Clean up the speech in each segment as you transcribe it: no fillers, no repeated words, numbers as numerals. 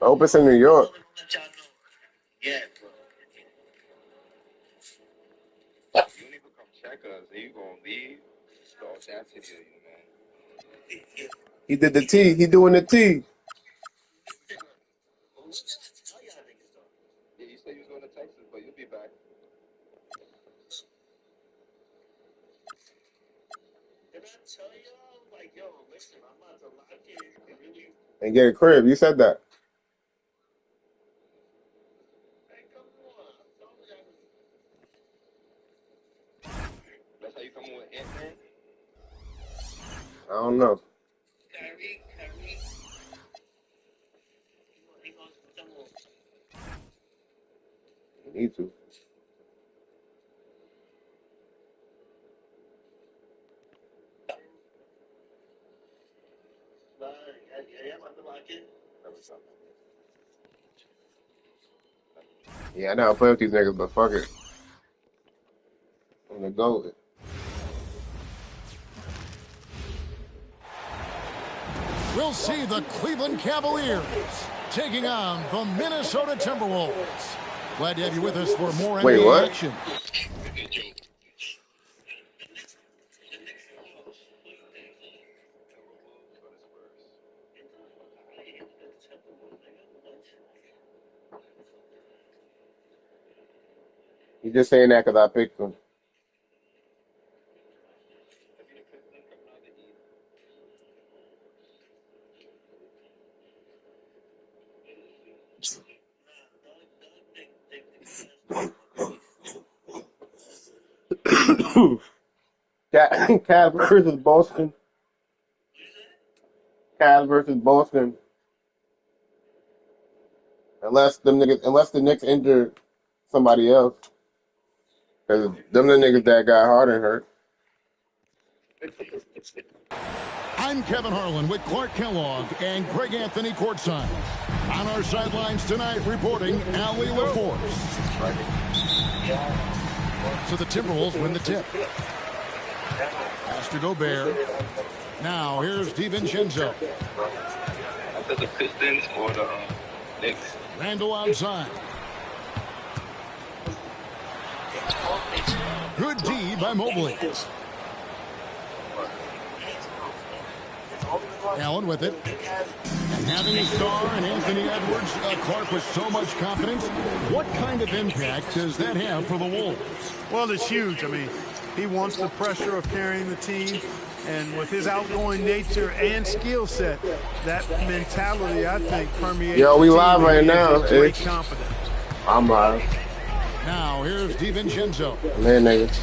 Opus in New York. Yeah, bro. You need to come check us. Are you gonna leave? The audacity of you, man. He did the T. He doing the T. Yeah, you said you was going to Texas, but you'll be back. Did I tell y'all? Like, yo, listen, I'm about to lock in and really. And get a crib. You said that. Hey, come on. I told you I was. That's how you come in with Ant-Man? I don't know. Kyrie. He wants to come on. You need to. Yeah, I'm about to lock in. Yeah, I know how to play with these niggas, but fuck it. I'm gonna go with it. We'll see the Cleveland Cavaliers taking on the Minnesota Timberwolves. Glad to have you with us for more Wait, NBA what? action. You just saying that because I picked them. Cavs versus Boston. Cavs versus Boston. Unless the Knicks injured somebody else. Because them the niggas that got Harden hurt. I'm Kevin Harlan with Clark Kellogg and Greg Anthony courtside. On our sidelines tonight, reporting Allie LaForce. So the Timberwolves win the tip. Pass to Gobert. Now here's DiVincenzo. After the Pistons or the Knicks. Randall outside. Good D by Mobley. Allen with it. And having a star in Anthony Edwards, Clark with so much confidence, what kind of impact does that have for the Wolves? Well, it's huge. I mean, he wants the pressure of carrying the team, and with his outgoing nature and skill set, that mentality, I think, permeates. Yo, we the team live right and now. gives great confidence. I'm live. Now here's DiVincenzo. Man, niggas.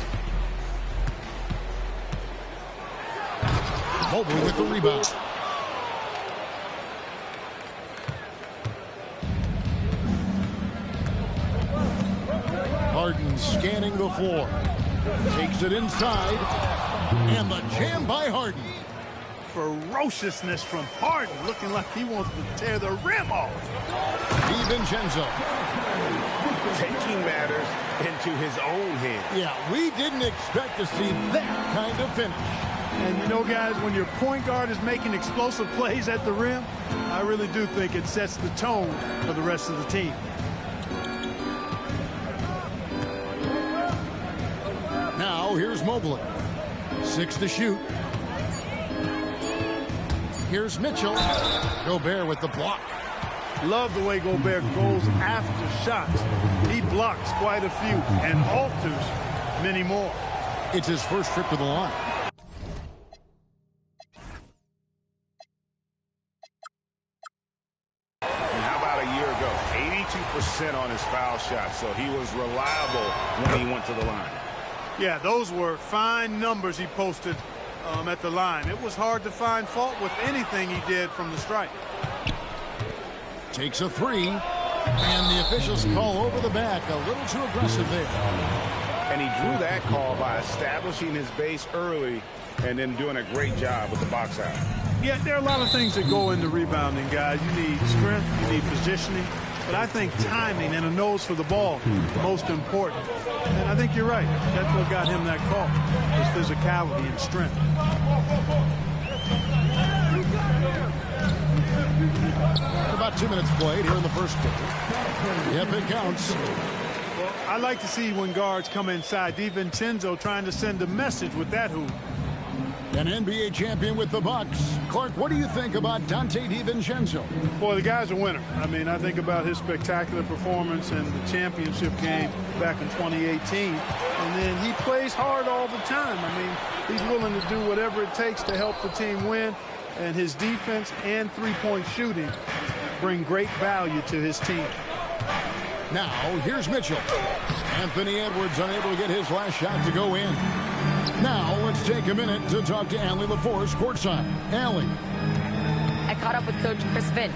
Mobley with the rebound. Harden scanning the floor. Takes it inside. And the jam by Harden. Ferociousness from Harden, looking like he wants to tear the rim off. DiVincenzo. Taking matters into his own hands. Yeah, we didn't expect to see that kind of finish. And you know, guys, when your point guard is making explosive plays at the rim, I really do think it sets the tone for the rest of the team. Now here's Mobley. 6 to shoot. Here's Mitchell. Gobert with the block. Love the way Gobert goes after shots. He blocks quite a few and alters many more. It's his first trip to the line. And how about a year ago? 82% on his foul shot, so he was reliable when he went to the line. Yeah, those were fine numbers he posted at the line. It was hard to find fault with anything he did from the stripe. Takes a three, and the officials call over the back. A little too aggressive there. And he drew that call by establishing his base early and then doing a great job with the box out. Yeah, there are a lot of things that go into rebounding, guys. You need strength, you need positioning, but I think timing and a nose for the ball is most important. And I think you're right. That's what got him that call, his physicality and strength. 2 minutes played here in the first quarter. Yep, it counts. Well, I like to see when guards come inside. DiVincenzo trying to send a message with that hoop. An NBA champion with the Bucks. Clark, what do you think about Donte DiVincenzo? Boy, the guy's a winner. I mean, I think about his spectacular performance in the championship game back in 2018. And then he plays hard all the time. I mean, he's willing to do whatever it takes to help the team win. And his defense and three-point shooting bring great value to his team. Now, here's Mitchell. Anthony Edwards unable to get his last shot to go in. Now, let's take a minute to talk to Allie LaForce courtside. Allie. I caught up with Coach Chris Finch.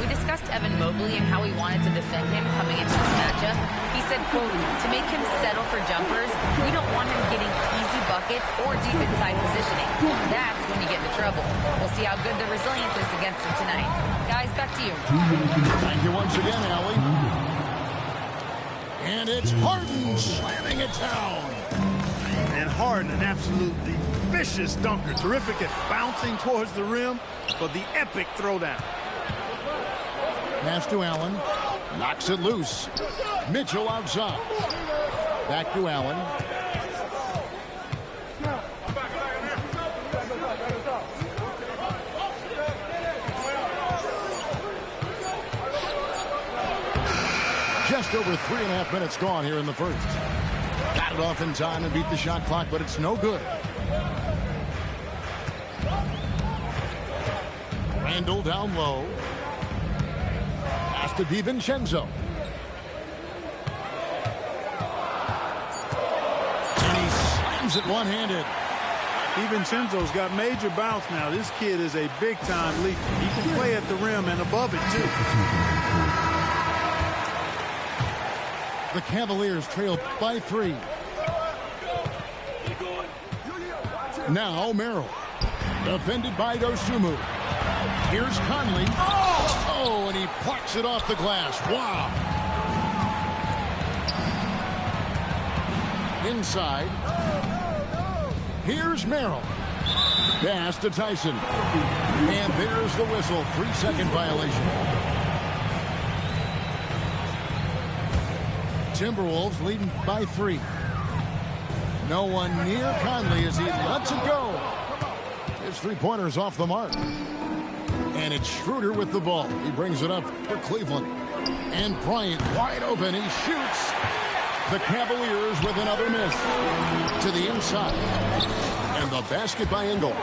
We discussed Evan Mobley and how he wanted to defend him coming into this matchup. He said, quote, to make him settle for jumpers, we don't want him getting easy buckets or deep inside positioning. That's when you get into trouble. We'll see how good the resilience is against him tonight. Guys, back to you. Thank you once again, Allie. And it's Harden slamming it down. And Harden, an absolutely vicious dunker. Terrific at bouncing towards the rim for the epic throwdown. Pass to Allen. Knocks it loose. Mitchell outside. Back to Allen. Just over 3.5 minutes gone here in the first. Got it off in time and beat the shot clock, but it's no good. Randall down low. Pass to DiVincenzo. And he slams it one-handed. DiVincenzo's got major bounce now. This kid is a big-time leaper. He can play at the rim and above it, too. The Cavaliers trail by 3. Now Merrill. Defended by Dosunmu. Here's Conley. Oh, and he plucks it off the glass. Wow. Inside. Here's Merrill. Pass to Tyson. And there's the whistle. 3-second violation. Timberwolves leading by 3. No one near Conley as he lets it go. His three-pointer's off the mark. And it's Schroeder with the ball. He brings it up for Cleveland. And Bryant wide open. He shoots. The Cavaliers with another miss. To the inside. And the basket by Ingles.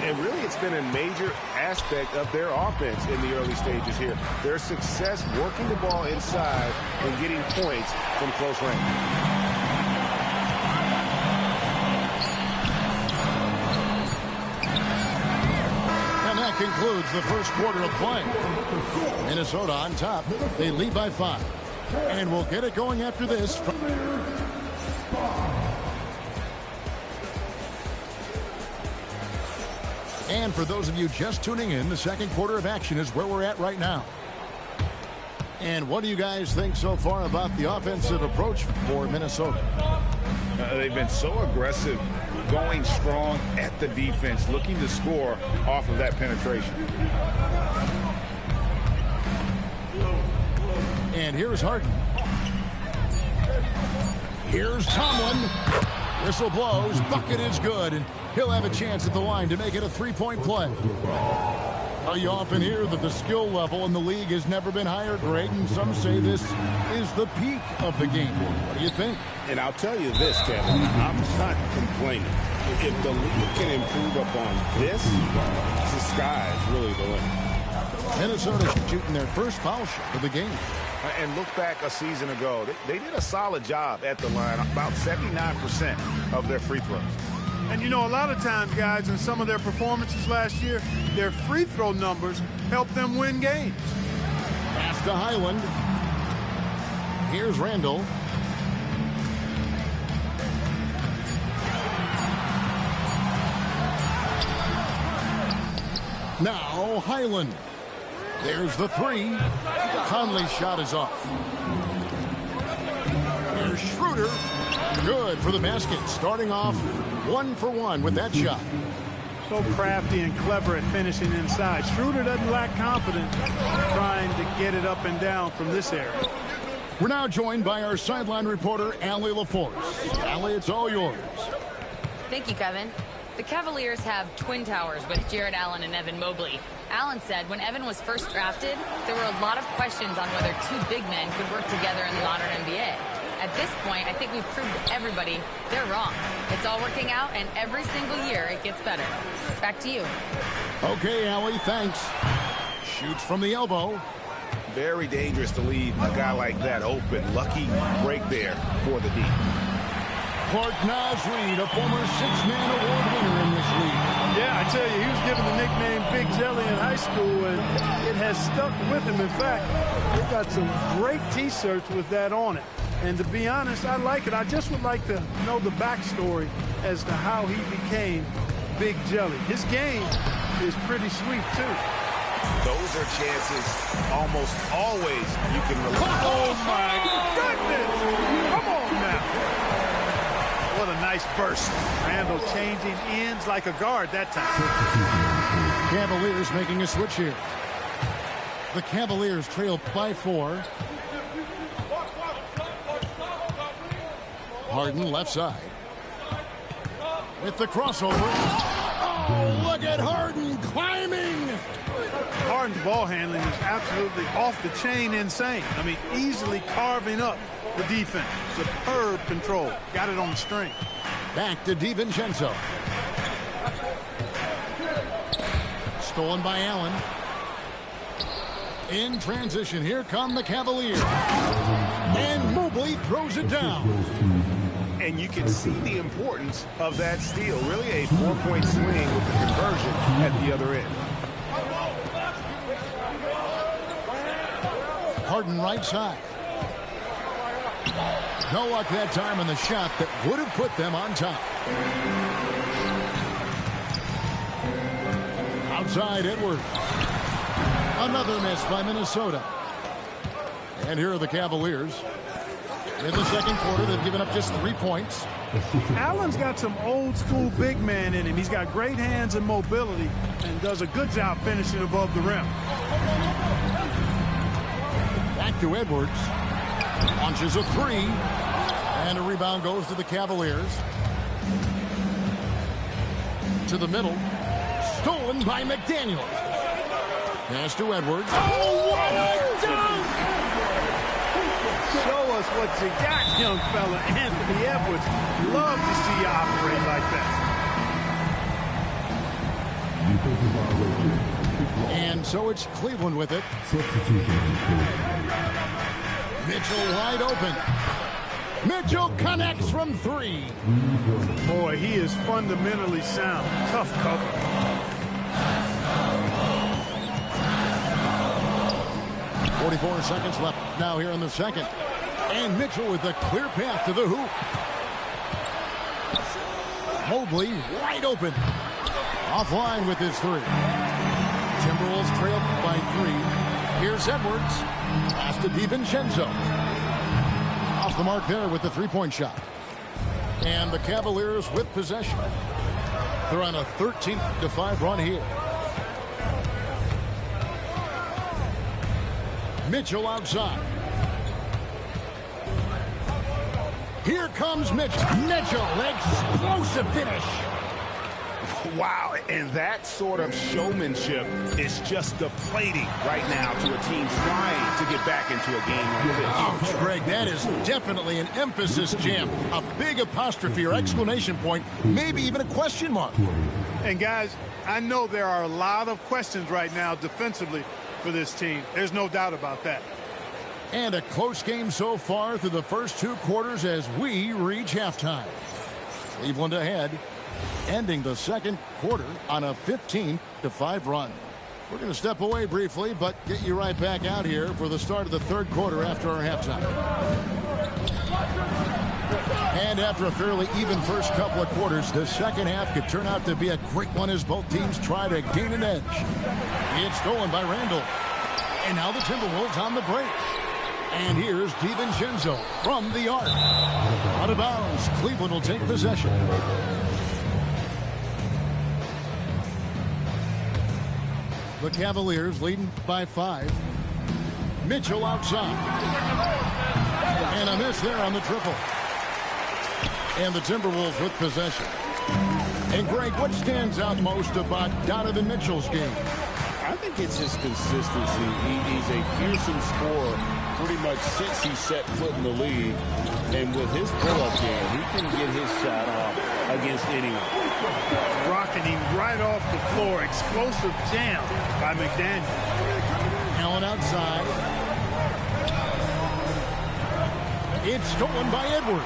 And really, it's been a major aspect of their offense in the early stages here. Their success working the ball inside and getting points from close range. Concludes the first quarter of play. Minnesota on top. They lead by 5. And we'll get it going after this. And for those of you just tuning in, the second quarter of action is where we're at right now. And what do you guys think so far about the offensive approach for Minnesota? They've been so aggressive, going strong at the defense, looking to score off of that penetration. And here's Harden. Here's Tomlin. Whistle blows. Bucket is good. And he'll have a chance at the line to make it a three-point play. You often hear that the skill level in the league has never been higher, Greg, and some say this is the peak of the game. What do you think? And I'll tell you this, Kevin, I'm not complaining. If the league can improve upon this, the sky is really the limit. Minnesota shooting their first foul shot of the game. And look back a season ago, they did a solid job at the line, about 79% of their free throws. And, you know, a lot of times, guys, in some of their performances last year, their free throw numbers helped them win games. Pass to Highland. Here's Randall. Now Highland. There's the 3. Conley's shot is off. Here's Schroeder. Good for the basket. Starting off 1 for 1 with that shot. So crafty and clever at finishing inside. Schroeder doesn't lack confidence trying to get it up and down from this area. We're now joined by our sideline reporter, Allie LaForce. Allie, it's all yours. Thank you, Kevin. The Cavaliers have twin towers with Jared Allen and Evan Mobley. Allen said when Evan was first drafted, there were a lot of questions on whether two big men could work together in the modern NBA. At this point, I think we've proved to everybody they're wrong. It's all working out, and every single year it gets better. Back to you. Okay, Allie, thanks. Shoots from the elbow. Very dangerous to leave a guy like that open. Lucky break there for the D. Clark Nasreed, a former six-man award winner in this league. Yeah, I tell you, he was given the nickname Big Jelly in high school, and it has stuck with him. In fact, they've got some great T-shirts with that on it. And to be honest, I like it. I just would like to know the backstory as to how he became Big Jelly. His game is pretty sweet, too. Those are chances almost always you can rely on. Oh, my goodness! Come on now. What a nice burst. Randall changing ends like a guard that time. Cavaliers making a switch here. The Cavaliers trail by 4. Harden left side. With the crossover. Oh, look at Harden climbing. Harden's ball handling is absolutely off the chain insane. I mean, easily carving up the defense. Superb control. Got it on the string. Back to DiVincenzo. Stolen by Allen. In transition, here come the Cavaliers. And Mobley throws it down. And you can see the importance of that steal. Really a 4-point swing with the conversion at the other end. Harden right side. No luck that time on the shot that would have put them on top. Outside Edwards. Another miss by Minnesota. And here are the Cavaliers. In the second quarter, they've given up just 3 points. Allen's got some old school big man in him. He's got great hands and mobility and does a good job finishing above the rim. Back to Edwards. Launches a 3. And a rebound goes to the Cavaliers. To the middle. Stolen by McDaniel. Pass to Edwards. Oh, what a dunk! Show us what you got, young fella. Anthony Edwards. Love to see you operate like that. And so it's Cleveland with it. Mitchell wide open. Mitchell connects from 3. Boy, he is fundamentally sound. Tough cover. .44 seconds left now here in the second. And Mitchell with a clear path to the hoop. Mobley wide open. Offline with his 3. Timberwolves trail by 3. Here's Edwards. Pass to DiVincenzo. Off the mark there with the three-point shot. And the Cavaliers with possession. They're on a 13-5 run here. Mitchell outside. Here comes Mitchell. Mitchell, explosive finish. Wow, and that sort of showmanship is just deflating right now to a team trying to get back into a game like this. Oh, Greg, that is definitely an emphasis jam. A big apostrophe or exclamation point, maybe even a question mark. And guys, I know there are a lot of questions right now defensively for this team. There's no doubt about that. And a close game so far through the first 2 quarters as we reach halftime. Cleveland ahead, ending the second quarter on a 15-5 run. We're going to step away briefly, but get you right back out here for the start of the third quarter after our halftime. And after a fairly even first couple of quarters, the second half could turn out to be a great one as both teams try to gain an edge. It's stolen by Randall. And now the Timberwolves on the break. And here's DiVincenzo from the arc. Out of bounds, Cleveland will take possession. The Cavaliers leading by 5. Mitchell outside. And a miss there on the triple. And the Timberwolves with possession. And Greg, what stands out most about Donovan Mitchell's game? I think it's his consistency. He's a fearsome scorer pretty much since he set foot in the league. And with his pull-up game, he can get his shot off against anyone. Rocking him right off the floor. Explosive jam by McDaniel. Allen outside. It's stolen by Edwards.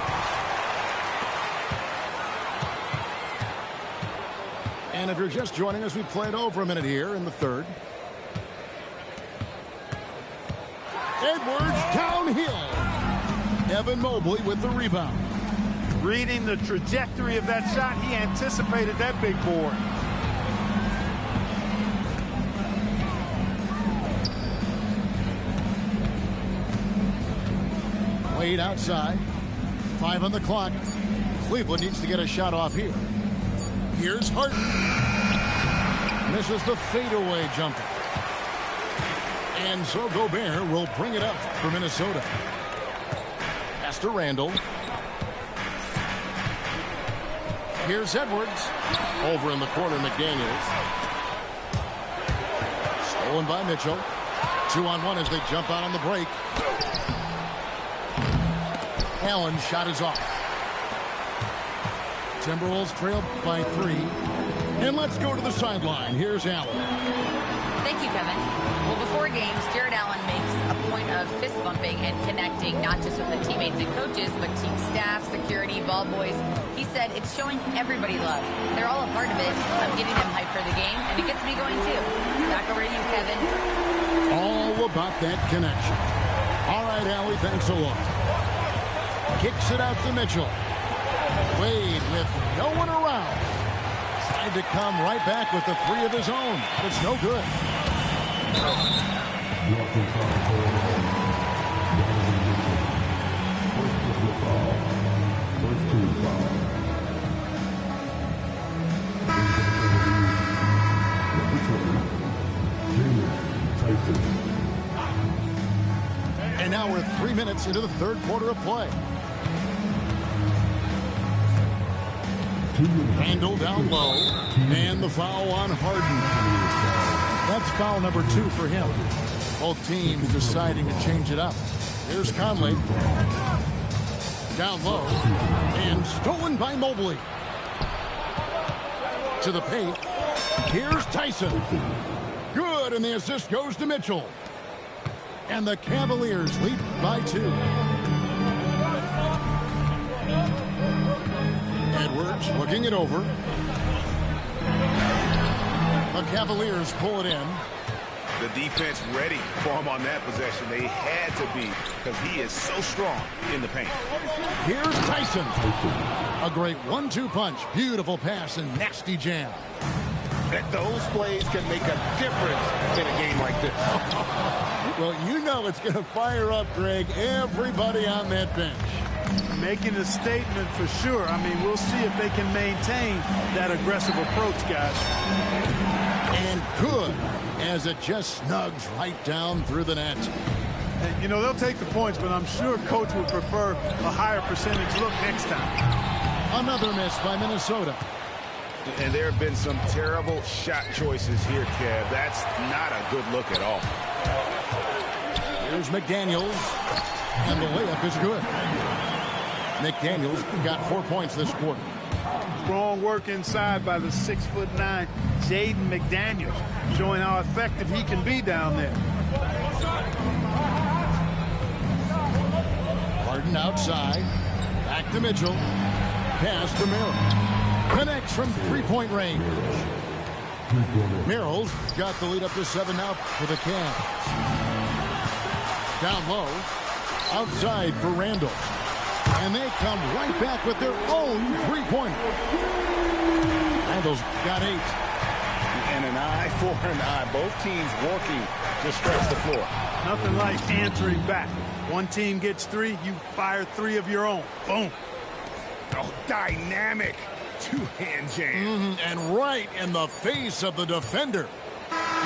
And if you're just joining us, we played over a minute here in the third. Edwards downhill. Evan Mobley with the rebound. Reading the trajectory of that shot, he anticipated that big board. Wade outside. 5 on the clock. Cleveland needs to get a shot off here. Here's Harden. Misses the fadeaway jumper. And so Gobert will bring it up for Minnesota. Pass to Randall. Here's Edwards. Over in the corner, McDaniels. Stolen by Mitchell. 2-on-1 as they jump out on the break. Allen's shot is off. Timberwolves trail by 3. And let's go to the sideline. Here's Allen. Thank you, Kevin. Well, before games, Jared Allen makes a point of fist bumping and connecting not just with the teammates and coaches, but team staff, security, ball boys. He said it's showing everybody love. They're all a part of it. I'm getting them hyped for the game, and it gets me going too. Back over to you, Kevin. All about that connection. All right, Allie, thanks a lot. Kicks it out to Mitchell. Wade with no one around. Tried to come right back with the 3 of his own. But it's no good. And now we're 3 minutes into the third quarter of play. Randall down low, and the foul on Harden. That's foul number 2 for him. Both teams deciding to change it up. Here's Conley. Down low, and stolen by Mobley. To the paint. Here's Tyson. Good, and the assist goes to Mitchell. And the Cavaliers lead by 2. Edwards looking it over. The Cavaliers pull it in. The defense ready for him on that possession. They had to be because he is so strong in the paint. Here's Tyson. A great 1-2 punch. Beautiful pass and nasty jam. That those plays can make a difference in a game like this. Well, you know it's going to fire up, Greg, everybody on that bench. Making a statement for sure. I mean, we'll see if they can maintain that aggressive approach, guys. And good, as it just snugs right down through the net. And, you know, they'll take the points, but I'm sure Coach would prefer a higher percentage look next time. Another miss by Minnesota. And there have been some terrible shot choices here, Kev. That's not a good look at all. Here's McDaniels, and the layup is good. McDaniels got 4 points this quarter. Strong work inside by the 6'9" Jaden McDaniels, showing how effective he can be down there. Harden outside. Back to Mitchell. Pass to Merrill. Connects from 3-point range. Merrill's got the lead up to 7 now for the Cavs. Down low. Outside for Randall. And they come right back with their own 3-pointer. Randall's got 8. And an eye for an eye. Both teams working to stretch the floor. Nothing like answering back. One team gets 3, you fire 3 of your own. Boom. Oh, dynamic. Two-hand jam. And right in the face of the defender.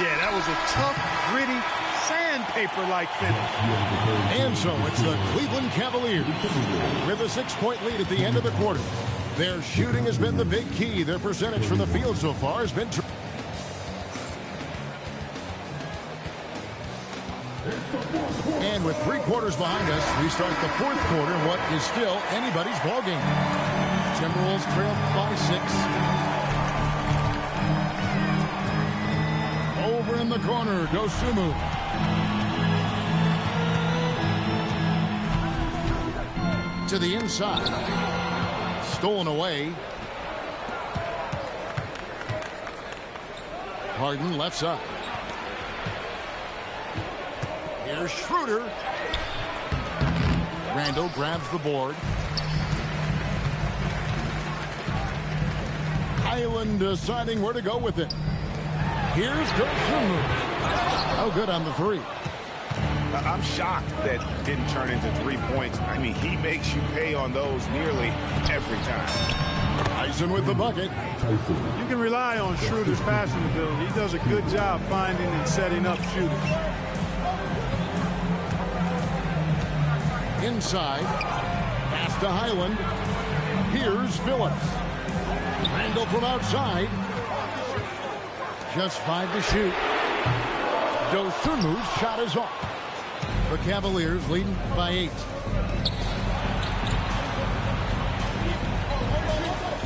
Yeah, that was a tough, gritty, sandpaper-like finish. And so it's the Cleveland Cavaliers with a 6-point lead at the end of the quarter. Their shooting has been the big key. Their percentage from the field so far has been... And with 3 quarters behind us, we start the 4th quarter in what is still anybody's ballgame. Timberwolves trail by 6. Over in the corner, Dosunmu. To the inside. Stolen away. Harden left side. Here's Schroeder. Randall grabs the board. Highland deciding where to go with it. Here's Dosunmu. Oh, good on the 3. I'm shocked that didn't turn into 3 points. I mean, he makes you pay on those nearly every time. Tyson with the bucket. You can rely on Schroeder's passing ability. He does a good job finding and setting up shooters. Inside. Pass to Highland. Here's Phillips. Randall from outside. Just 5 to shoot. Dosunmu's shot is off. The Cavaliers leading by 8.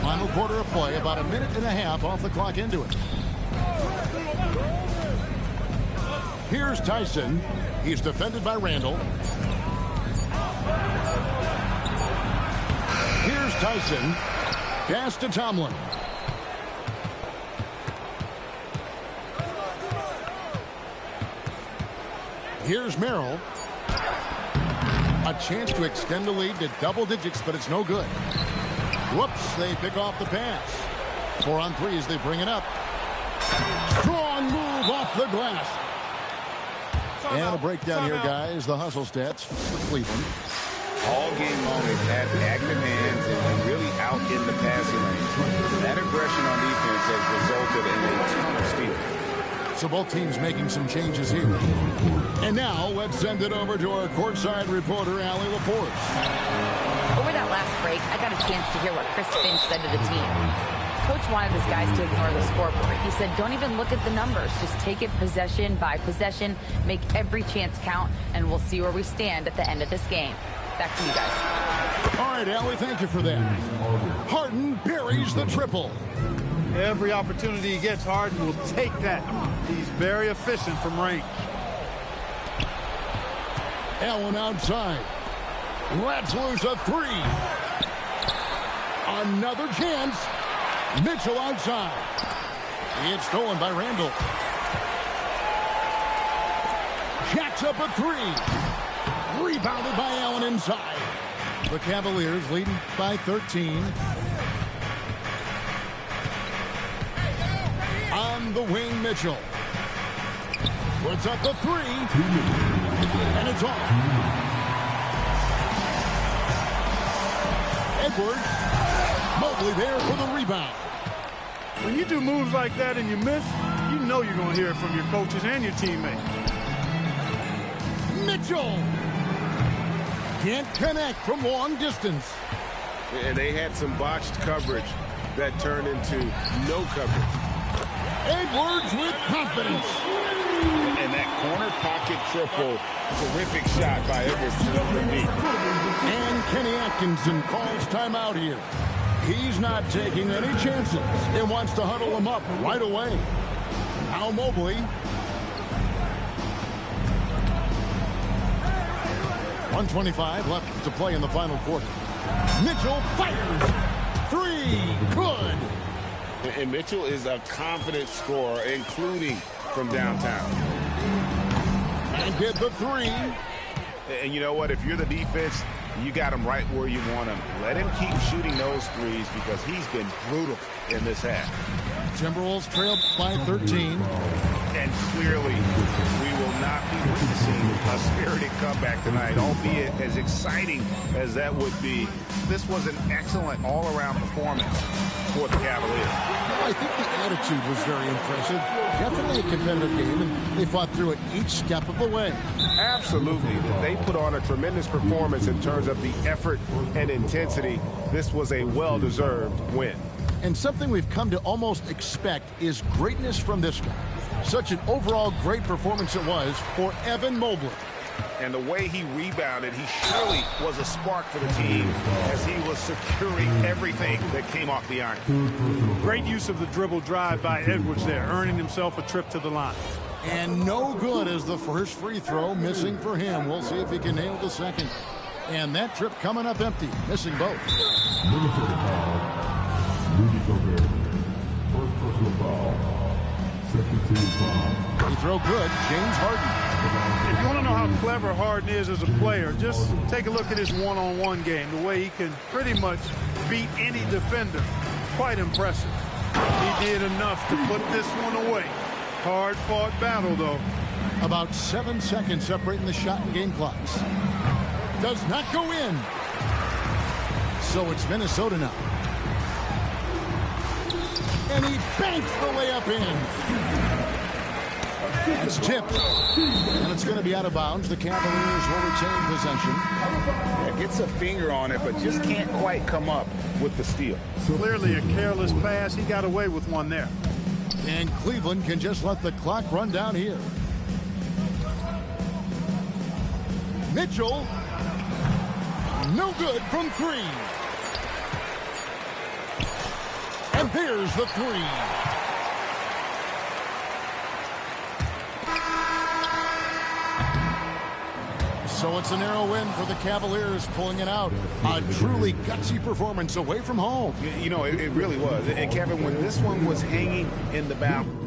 Final quarter of play, about a minute and a half off the clock into it. Here's Tyson. He's defended by Randall. Here's Tyson. Pass to Tomlin. Here's Merrill. A chance to extend the lead to double digits, but it's no good. Whoops, they pick off the pass. 4 on 3 as they bring it up. Strong move off the glass. And a breakdown here, guys. The hustle stats for Cleveland. All game long, they've had active hands and really out in the passing lane. That aggression on defense has resulted in a ton of steals. So both teams making some changes here. And now let's send it over to our courtside reporter, Allie LaForce. Over that last break, I got a chance to hear what Chris Finch said to the team. Coach wanted his guys to ignore the scoreboard. He said, don't even look at the numbers. Just take it possession by possession, make every chance count, and we'll see where we stand at the end of this game. Back to you guys. All right, Allie, thank you for that. Harden buries the triple. Every opportunity he gets, Harden will take that. He's very efficient from range. Allen outside. Lets loose a 3. Another chance. Mitchell outside. It's stolen by Randall. Jacks up a 3. Rebounded by Allen inside. The Cavaliers leading by 13. On the wing, Mitchell. Puts up the 3. And it's off. Edwards. Mobley there for the rebound. When you do moves like that and you miss, you know you're going to hear it from your coaches and your teammates. Mitchell. Can't connect from long distance. And they had some botched coverage that turned into no coverage. Edwards with confidence. And that corner pocket triple, terrific shot by Edwards to the knee. And Kenny Atkinson calls timeout here. He's not taking any chances and wants to huddle them up right away. Now Mobley. 1:25 left to play in the final quarter. Mitchell fires. 3. Good. And Mitchell is a confident scorer, including from downtown. And get the 3. And you know what? If you're the defense, you got him right where you want him. Let him keep shooting those threes because he's been brutal in this half. Timberwolves trail by 13. And clearly, we will not be witnessing a spirited comeback tonight, albeit as exciting as that would be. This was an excellent all-around performance for the Cavaliers. I think the attitude was very impressive. Definitely a competitive game, and they fought through it each step of the way. Absolutely. They put on a tremendous performance in terms of the effort and intensity. This was a well-deserved win. And something we've come to almost expect is greatness from this guy. Such an overall great performance it was for Evan Mobley. And the way he rebounded, he surely was a spark for the team as he was securing everything that came off the iron. Great use of the dribble drive by Edwards there, earning himself a trip to the line. And no good as the first free throw missing for him. We'll see if he can nail the second. And that trip coming up empty, missing both. Free throw good, James Harden. If you want to know how clever Harden is as a player, just take a look at his one-on-one game, the way he can pretty much beat any defender. Quite impressive. He did enough to put this one away. Hard-fought battle, though. About 7 seconds separating the shot and game clocks. Does not go in. So it's Minnesota now. And he banks the layup in. It's tipped. And it's going to be out of bounds. The Cavaliers will retain possession. Yeah, gets a finger on it, but just can't quite come up with the steal. Clearly a careless pass. He got away with one there. And Cleveland can just let the clock run down here. Mitchell. No good from three. And there's the three. So it's a narrow win for the Cavaliers, pulling it out. A truly gutsy performance away from home. You know, it really was. And Kevin, when this one was hanging in the balance,